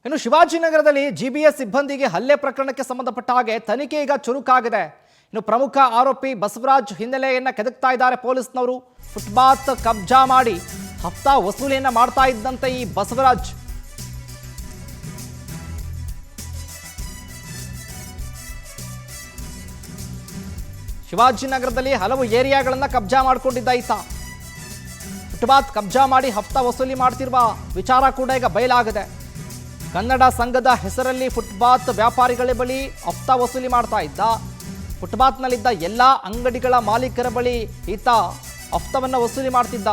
ಇನ್ನು ಶಿವಾಜಿನಗರದಲ್ಲಿ ಜಿಬಿಎಸ್ ಸಿಬ್ಬಂದಿಗೆ ಹಲ್ಲೆ ಪ್ರಕರಣಕ್ಕೆ ಸಂಬಂಧಪಟ್ಟ ಹಾಗೆ ತನಿಖೆ ಈಗ ಚುರುಕಾಗಿದೆ. ಇನ್ನು ಪ್ರಮುಖ ಆರೋಪಿ ಬಸವರಾಜ್ ಹಿನ್ನೆಲೆಯನ್ನ ಕೆದಕ್ತಾ ಇದ್ದಾರೆ ಪೊಲೀಸ್ನವರು. ಫುಟ್ಪಾತ್ ಕಬ್ಜಾ ಮಾಡಿ ಹಫ್ತಾ ವಸೂಲಿಯನ್ನ ಮಾಡ್ತಾ ಇದ್ದಂತೆ ಈ ಬಸವರಾಜ್ ಶಿವಾಜಿನಗರದಲ್ಲಿ ಹಲವು ಏರಿಯಾಗಳನ್ನ ಕಬ್ಜಾ ಮಾಡಿಕೊಂಡಿದ್ದ ಈತ. ಫುಟ್ಪಾತ್ ಕಬ್ಜಾ ಮಾಡಿ ಹಫ್ತಾ ವಸೂಲಿ ಮಾಡ್ತಿರುವ ವಿಚಾರ ಕೂಡ ಈಗ ಬಯಲಾಗಿದೆ. ಕನ್ನಡ ಸಂಘದ ಹೆಸರಲ್ಲಿ ಫುಟ್ಪಾತ್ ವ್ಯಾಪಾರಿಗಳ ಬಳಿ ಹಫ್ತಾ ವಸೂಲಿ ಮಾಡ್ತಾ ಇದ್ದ. ಫುಟ್ಪಾತ್ನಲ್ಲಿದ್ದ ಎಲ್ಲ ಅಂಗಡಿಗಳ ಮಾಲೀಕರ ಬಳಿ ಈತ ಹಫ್ತಾವನ್ನು ವಸೂಲಿ ಮಾಡ್ತಿದ್ದ.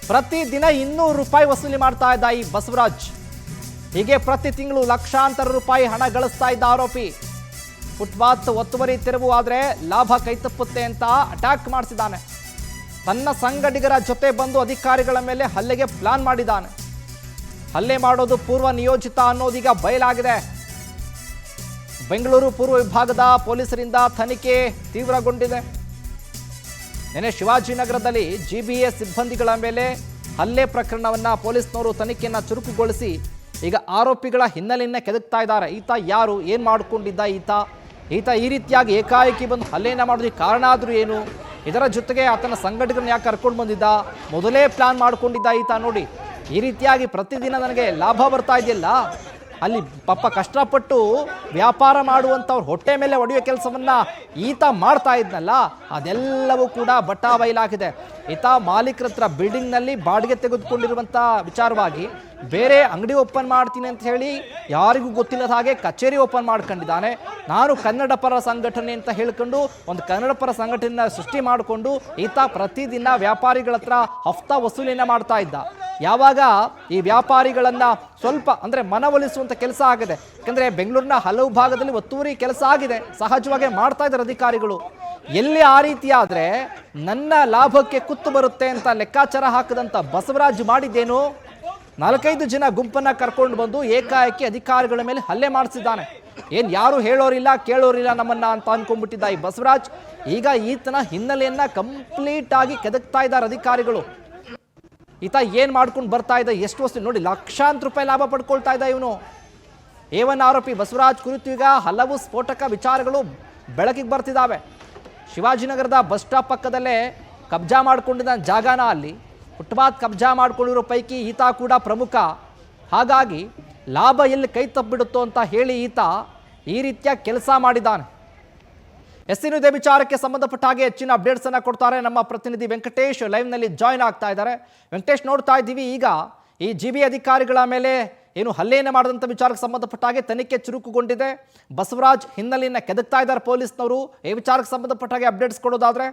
ಪ್ರತಿದಿನ 200 ರೂಪಾಯಿ ವಸೂಲಿ ಮಾಡ್ತಾ ಇದ್ದ ಈ ಬಸವರಾಜ್. ಹೀಗೆ ಪ್ರತಿ ತಿಂಗಳು ಲಕ್ಷಾಂತರ ರೂಪಾಯಿ ಹಣ ಗಳಿಸ್ತಾ ಇದ್ದ ಆರೋಪಿ. ಫುಟ್ಪಾತ್ ಒತ್ತುವರಿ ತೆರವು ಆದರೆ ಲಾಭ ಕೈತಪ್ಪುತ್ತೆ ಅಂತ ಅಟ್ಯಾಕ್ ಮಾಡಿಸಿದ್ದಾನೆ. ತನ್ನ ಸಂಗಡಿಗರ ಜೊತೆ ಬಂದು ಅಧಿಕಾರಿಗಳ ಮೇಲೆ ಹಲ್ಲೆಗೆ ಪ್ಲಾನ್ ಮಾಡಿದ್ದಾನೆ. ಹಲ್ಲೆ ಮಾಡೋದು ಪೂರ್ವ ನಿಯೋಜಿತ ಅನ್ನೋದೀಗ ಬಯಲಾಗಿದೆ. ಬೆಂಗಳೂರು ಪೂರ್ವ ವಿಭಾಗದ ಪೊಲೀಸರಿಂದ ತನಿಖೆ ತೀವ್ರಗೊಂಡಿದೆ. ನಿನ್ನೆ ಶಿವಾಜಿನಗರದಲ್ಲಿ ಜಿಬಿಎಸ್ ಸಿಬ್ಬಂದಿಗಳ ಮೇಲೆ ಹಲ್ಲೆ ಪ್ರಕರಣವನ್ನು ಪೊಲೀಸ್ನವರು ತನಿಖೆಯನ್ನು ಚುರುಕುಗೊಳಿಸಿ ಈಗ ಆರೋಪಿಗಳ ಹಿನ್ನೆಲೆಯನ್ನ ಕೆದಕ್ತಾ ಇದ್ದಾರೆ. ಈತ ಯಾರು, ಏನು ಮಾಡಿಕೊಂಡಿದ್ದ ಈತ ಈ ರೀತಿಯಾಗಿ ಏಕಾಏಕಿ ಬಂದು ಹಲ್ಲೆಯನ್ನು ಮಾಡೋದಕ್ಕೆ ಕಾರಣ ಆದರೂ ಏನು, ಇದರ ಜೊತೆಗೆ ಆತನ ಸಂಘಟಕರನ್ನ ಯಾಕೆ ಕರ್ಕೊಂಡು ಬಂದಿದ್ದ, ಮೊದಲೇ ಪ್ಲಾನ್ ಮಾಡಿಕೊಂಡಿದ್ದ ಈತ. ನೋಡಿ, ಈ ರೀತಿಯಾಗಿ ಪ್ರತಿದಿನ ನನಗೆ ಲಾಭ ಬರ್ತಾ ಇದೆಯಲ್ಲ, ಅಲ್ಲಿ ಪಾಪ ಕಷ್ಟಪಟ್ಟು ವ್ಯಾಪಾರ ಮಾಡುವಂಥವ್ರು ಹೊಟ್ಟೆ ಮೇಲೆ ಹೊಡೆಯೋ ಕೆಲಸವನ್ನು ಈತ ಮಾಡ್ತಾ ಇದ್ನಲ್ಲ, ಅದೆಲ್ಲವೂ ಕೂಡ ಬಟಾ ಬಯಲಾಗಿದೆ. ಈತ ಮಾಲೀಕರ ಹತ್ರ ಬಿಲ್ಡಿಂಗ್ನಲ್ಲಿ ಬಾಡಿಗೆ ತೆಗೆದುಕೊಂಡಿರುವಂಥ ವಿಚಾರವಾಗಿ ಬೇರೆ ಅಂಗಡಿ ಓಪನ್ ಮಾಡ್ತೀನಿ ಅಂತ ಹೇಳಿ ಯಾರಿಗೂ ಗೊತ್ತಿಲ್ಲದ ಹಾಗೆ ಕಚೇರಿ ಓಪನ್ ಮಾಡ್ಕೊಂಡಿದ್ದಾನೆ. ನಾನು ಕನ್ನಡ ಪರ ಸಂಘಟನೆ ಅಂತ ಹೇಳ್ಕೊಂಡು ಒಂದು ಕನ್ನಡ ಪರ ಸಂಘಟನೆಯ ಸೃಷ್ಟಿ ಮಾಡಿಕೊಂಡು ಈತ ಪ್ರತಿದಿನ ವ್ಯಾಪಾರಿಗಳ ಹತ್ರ ಹಫ್ತಾ ವಸೂಲಿಯನ್ನು ಮಾಡ್ತಾ ಇದ್ದ. ಯಾವಾಗ ಈ ವ್ಯಾಪಾರಿಗಳನ್ನು ಸ್ವಲ್ಪ ಅಂದರೆ ಮನವೊಲಿಸುವಂಥ ಕೆಲಸ ಆಗಿದೆ, ಯಾಕಂದರೆ ಬೆಂಗಳೂರಿನ ಹಲವು ಭಾಗದಲ್ಲಿ ಒತ್ತುವರಿ ಕೆಲಸ ಆಗಿದೆ, ಸಹಜವಾಗಿ ಮಾಡ್ತಾ ಇದ್ದಾರೆ ಅಧಿಕಾರಿಗಳು. ಎಲ್ಲಿ ಆ ರೀತಿ ಆದರೆ ನನ್ನ ಲಾಭಕ್ಕೆ ಕುತ್ತು ಬರುತ್ತೆ ಅಂತ ಲೆಕ್ಕಾಚಾರ ಹಾಕದಂಥ ಬಸವರಾಜ್ ಮಾಡಿದ್ದೇನು, 4-5 ಜನ ಗುಂಪನ್ನು ಕರ್ಕೊಂಡು ಬಂದು ಏಕಾಏಕಿ ಅಧಿಕಾರಿಗಳ ಮೇಲೆ ಹಲ್ಲೆ ಮಾಡಿಸಿದ್ದಾನೆ. ಏನು ಯಾರು ಹೇಳೋರಿಲ್ಲ ಕೇಳೋರಿಲ್ಲ ನಮ್ಮನ್ನ ಅಂತ ಅನ್ಕೊಂಡ್ಬಿಟ್ಟಿದ್ದ ಈ ಬಸವರಾಜ್. ಈಗ ಈತನ ಹಿನ್ನೆಲೆಯನ್ನ ಕಂಪ್ಲೀಟ್ ಆಗಿ ಕೆದಕ್ತಾ ಇದ್ದಾರೆ ಅಧಿಕಾರಿಗಳು. ಈತ ಏನು ಮಾಡ್ಕೊಂಡು ಬರ್ತಾ ಇದ್ದ, ಎಷ್ಟು ವಸ್ತು ನೋಡಿ, ಲಕ್ಷಾಂತರ ರೂಪಾಯಿ ಲಾಭ ಪಡ್ಕೊಳ್ತಾ ಇದ್ದ ಇವನು. A1 ಆರೋಪಿ ಬಸವರಾಜ್ ಕುರಿತು ಈಗ ಹಲವು ಸ್ಫೋಟಕ ವಿಚಾರಗಳು ಬೆಳಕಿಗೆ ಬರ್ತಿದ್ದಾವೆ. ಶಿವಾಜಿನಗರದ ಬಸ್ ಸ್ಟಾಪ್ ಪಕ್ಕದಲ್ಲೇ ಕಬ್ಜಾ ಮಾಡ್ಕೊಂಡಿದ್ದ ಜಾಗನ ಅಲ್ಲಿ ಫುಟ್ಪಾತ್ ಕಬ್ಜಾ ಮಾಡ್ಕೊಂಡಿರೋ ಪೈಕಿ ಈತ ಕೂಡ ಪ್ರಮುಖ. ಹಾಗಾಗಿ ಲಾಭ ಎಲ್ಲಿ ಕೈ ತಪ್ಪಿಬಿಡುತ್ತೋ ಅಂತ ಹೇಳಿ ಈತ ಈ ರೀತಿಯ ಕೆಲಸ ಮಾಡಿದ್ದಾನೆ. ಇದೇ ವಿಚಾರಕ್ಕೆ ಸಂಬಂಧಪಟ್ಟ ಹಾಗೆ ಹೆಚ್ಚಿನ ಅಪ್ಡೇಟ್ಸ್ ಅನ್ನು ಕೊಡ್ತಾರೆ ನಮ್ಮ ಪ್ರತಿನಿಧಿ ವೆಂಕಟೇಶ್. ಲೈವ್ನಲ್ಲಿ ಜಾಯ್ನ್ ಆಗ್ತಾ ಇದ್ದಾರೆ. ವೆಂಕಟೇಶ್, ನೋಡ್ತಾ ಇದ್ದೀವಿ ಈಗ ಈ ಜಿಬಿ ಅಧಿಕಾರಿಗಳ ಮೇಲೆ ಏನು ಹಲ್ಲೆಯನ್ನು ಮಾಡಿದಂಥ ವಿಚಾರಕ್ಕೆ ಸಂಬಂಧಪಟ್ಟ ಹಾಗೆ ತನಿಖೆ ಚುರುಕುಗೊಂಡಿದೆ. ಬಸವರಾಜ್ ಹಿನ್ನೆಲೆಯನ್ನು ಕೆದಕ್ತಾ ಇದ್ದಾರೆ ಪೊಲೀಸ್ನವರು. ಈ ವಿಚಾರಕ್ಕೆ ಸಂಬಂಧಪಟ್ಟ ಹಾಗೆ ಅಪ್ಡೇಟ್ಸ್ ಕೊಡೋದಾದ್ರೆ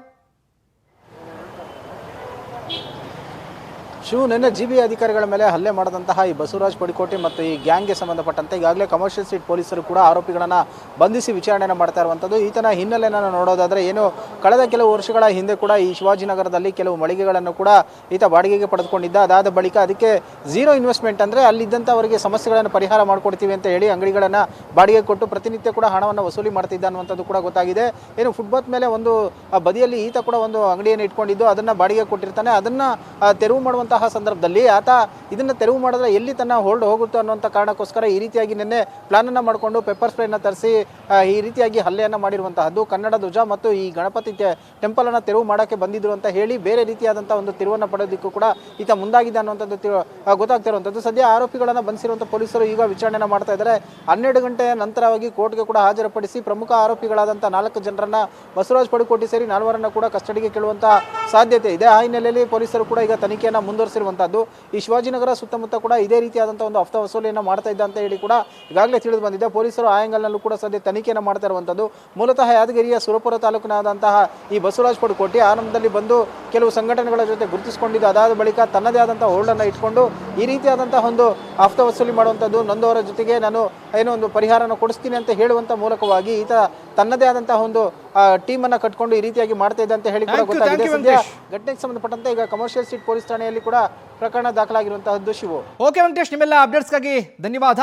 ನಿನ್ನೆ ಜಿಬಿ ಅಧಿಕಾರಿಗಳ ಮೇಲೆ ಹಲ್ಲೆ ಮಾಡಿದಂತಹ ಈ ಬಸವರಾಜ್ ಪಡಿಕೋಟಿ ಮತ್ತು ಈ ಗ್ಯಾಂಗ್ಗೆ ಸಂಬಂಧಪಟ್ಟಂತೆ ಈಗಾಗಲೇ ಕಮರ್ಷಿಯಲ್ ಸ್ಟ್ರೀಟ್ ಪೊಲೀಸರು ಕೂಡ ಆರೋಪಿಗಳನ್ನು ಬಂಧಿಸಿ ವಿಚಾರಣೆಯನ್ನು ಮಾಡ್ತಾ ಇರುವಂಥದ್ದು. ಈತನ ಹಿನ್ನೆಲೆಯನ್ನು ನೋಡೋದಾದರೆ ಏನು ಕಳೆದ ಕೆಲವು ವರ್ಷಗಳ ಹಿಂದೆ ಕೂಡ ಈ ಶಿವಾಜಿನಗರದಲ್ಲಿ ಕೆಲವು ಮಳಿಗೆಗಳನ್ನು ಕೂಡ ಈತ ಬಾಡಿಗೆಗೆ ಪಡೆದುಕೊಂಡಿದ್ದ. ಅದಾದ ಬಳಿಕ ಅದಕ್ಕೆ ಝೀರೋ ಇನ್ವೆಸ್ಟ್ಮೆಂಟ್, ಅಂದರೆ ಅಲ್ಲಿದ್ದಂಥ ಅವರಿಗೆ ಸಮಸ್ಯೆಗಳನ್ನು ಪರಿಹಾರ ಮಾಡಿಕೊಡ್ತೀವಿ ಅಂತ ಹೇಳಿ ಅಂಗಡಿಗಳನ್ನು ಬಾಡಿಗೆ ಕೊಟ್ಟು ಪ್ರತಿನಿತ್ಯ ಕೂಡ ಹಣವನ್ನು ವಸೂಲಿ ಮಾಡ್ತಿದ್ದ ಅನ್ನುವಂಥದ್ದು ಕೂಡ ಗೊತ್ತಾಗಿದೆ. ಏನು ಫುಟ್ಪಾತ್ ಮೇಲೆ ಒಂದು ಬದಿಯಲ್ಲಿ ಈತ ಕೂಡ ಒಂದು ಅಂಗಡಿಯನ್ನು ಇಟ್ಕೊಂಡಿದ್ದು ಅದನ್ನು ಬಾಡಿಗೆ ಕೊಟ್ಟಿರ್ತಾನೆ. ಅದನ್ನು ತೆರವು ಮಾಡುವಂಥ ಸಂದರ್ಭದಲ್ಲಿ ಆತ ಇದನ್ನು ತೆರವು ಮಾಡಿದ್ರೆ ಎಲ್ಲಿ ತನ್ನ ಹೋಲ್ಡ್ ಹೋಗುತ್ತೆ ಅನ್ನುವಂಥ ಕಾರಣಕ್ಕೋಸ್ಕರ ಈ ರೀತಿಯಾಗಿ ನಿನ್ನೆ ಪ್ಲಾನನ್ನು ಮಾಡಿಕೊಂಡು ಪೆಪ್ಪರ್ ಸ್ಪ್ರೇಯನ್ನು ತರಿಸಿ ಈ ರೀತಿಯಾಗಿ ಹಲ್ಲೆಯನ್ನು ಮಾಡಿರುವಂತಹದ್ದು. ಕನ್ನಡ ಧ್ವಜ ಮತ್ತು ಈ ಗಣಪತಿ ಟೆಂಪಲನ್ನು ತೆರವು ಮಾಡೋಕ್ಕೆ ಬಂದಿದ್ರು ಅಂತ ಹೇಳಿ ಬೇರೆ ರೀತಿಯಾದಂಥ ಒಂದು ತಿರುವನ್ನು ಪಡೆಯೋದಕ್ಕೂ ಕೂಡ ಈತ ಮುಂದಾಗಿದೆ ಅನ್ನುವಂಥದ್ದು ಗೊತ್ತಾಗ್ತಿರುವಂಥದ್ದು. ಸದ್ಯ ಆರೋಪಿಗಳನ್ನು ಬಂಧಿಸಿರುವಂಥ ಪೊಲೀಸರು ಈಗ ವಿಚಾರಣೆ ಮಾಡ್ತಾ ಇದ್ದಾರೆ. 12 ಗಂಟೆಯ ನಂತರವಾಗಿ ಕೋರ್ಟ್ಗೆ ಕೂಡ ಹಾಜರುಪಡಿಸಿ ಪ್ರಮುಖ ಆರೋಪಿಗಳಾದಂಥ 4 ಜನರನ್ನ ಬಸವರಾಜ್ ಪಡಿಕೋಟಿ ಸೇರಿ 4ರನ್ನ ಕೂಡ ಕಸ್ಟಡಿಗೆ ಕೇಳುವಂಥ ಸಾಧ್ಯತೆ ಇದೆ. ಆ ಹಿನ್ನೆಲೆಯಲ್ಲಿ ಪೊಲೀಸರು ಕೂಡ ಈಗ ತನಿಖೆಯನ್ನು ಮುಂದುವರಿಸಿರುವಂತಹದ್ದು. ಈ ಶಿವಾಜಿನಗರ ಸುತ್ತಮುತ್ತ ಕೂಡ ಇದೇ ರೀತಿಯಾದಂತಹ ಒಂದು ಹಫ್ತಾ ವಸೂಲಿಯನ್ನು ಮಾಡ್ತಾ ಇದ್ದ ಅಂತ ಹೇಳಿ ಕೂಡ ಈಗಾಗಲೇ ತಿಳಿದು ಬಂದಿದೆ. ಪೊಲೀಸರು ಆ ಆಂಗಲ್ನಲ್ಲೂ ಕೂಡ ಸದ್ಯ ತನಿಖೆಯನ್ನು ಮಾಡ್ತಾ ಇರುವಂಥದ್ದು. ಮೂಲತಃ ಯಾದಗಿರಿಯ ಸುರಪುರ ತಾಲೂಕಿನಾದಂತಹ ಈ ಬಸವರಾಜ್ ಪಡಿಕೋಟಿ ಆರಂಭದಲ್ಲಿ ಬಂದು ಕೆಲವು ಸಂಘಟನೆಗಳ ಜೊತೆ ಗುರುತಿಸಿಕೊಂಡಿದ್ದು. ಅದಾದ ಬಳಿಕ ತನ್ನದೇ ಆದಂತಹ ಹೋಲ್ಡನ್ನು ಇಟ್ಕೊಂಡು ಈ ರೀತಿಯಾದಂತಹ ಒಂದು ಹಫ್ತಾ ವಸೂಲಿ ಮಾಡುವಂಥದ್ದು. ನೊಂದವರ ಜೊತೆಗೆ ನಾನು ಏನೋ ಒಂದು ಪರಿಹಾರನ ಕೊಡಿಸ್ತೀನಿ ಅಂತ ಹೇಳುವಂಥ ಮೂಲಕವಾಗಿ ಈತ ತನ್ನದೇ ಆದಂತಹ ಒಂದು ಟೀಮನ್ನು ಕಟ್ಕೊಂಡು ಈ ರೀತಿಯಾಗಿ ಮಾಡ್ತಾ ಇದ್ದ ಅಂತ ಹೇಳಿ ಕೂಡ ಗೊತ್ತಾಗಿದೆ. ಸದ್ಯ ಘಟನೆಗೆ ಸಂಬಂಧಪಟ್ಟಂತೆ ಈಗ ಕಮರ್ಷಿಯಲ್ ಸ್ಟ್ರೀಟ್ ಪೊಲೀಸ್ ಠಾಣೆಯಲ್ಲಿ ಕೂಡ ಪ್ರಕರಣ ದಾಖಲಾಗಿರುವಂತಹದ್ದು. ಶಿವು. ಓಕೆ ವೆಂಕಟೇಶ್, ನಿಮ್ಮೆಲ್ಲ ಅಪ್ಡೇಟ್ಸ್ಗಾಗಿ ಧನ್ಯವಾದ.